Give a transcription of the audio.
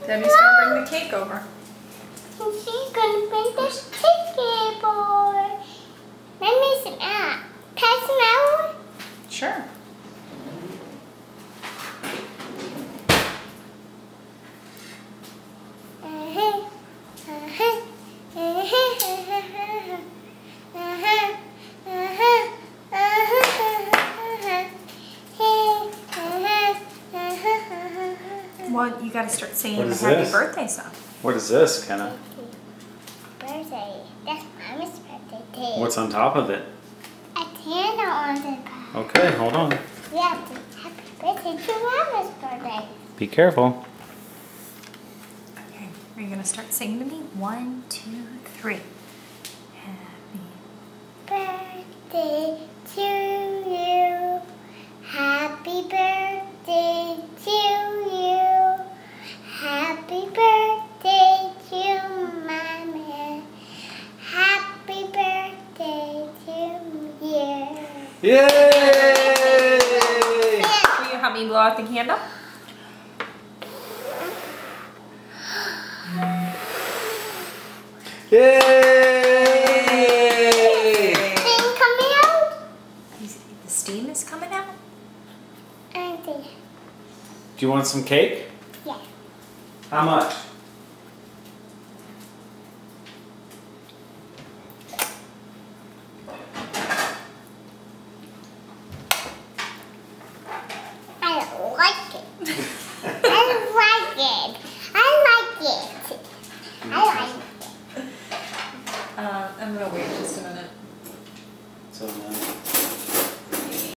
Debbie's gonna bring the cake over. She's gonna bring this cake over. Let me see. Can I smell it? Sure. Well, you gotta start singing the happy birthday song. What is this, Kenna? Birthday. That's Mommy's birthday too. What's on top of it? A candle on the top. Okay, hold on. Yeah, happy birthday to Mommy's birthday. Be careful. Okay, are you gonna start singing to me? 1, 2, 3. Happy Birthday to you. Happy birthday to you. Happy birthday to Mommy. Happy birthday to you. Yay! Will you help me blow out the candle? Yay! Thing coming out? The steam is coming out? Auntie. Do you want some cake? Yeah. How much?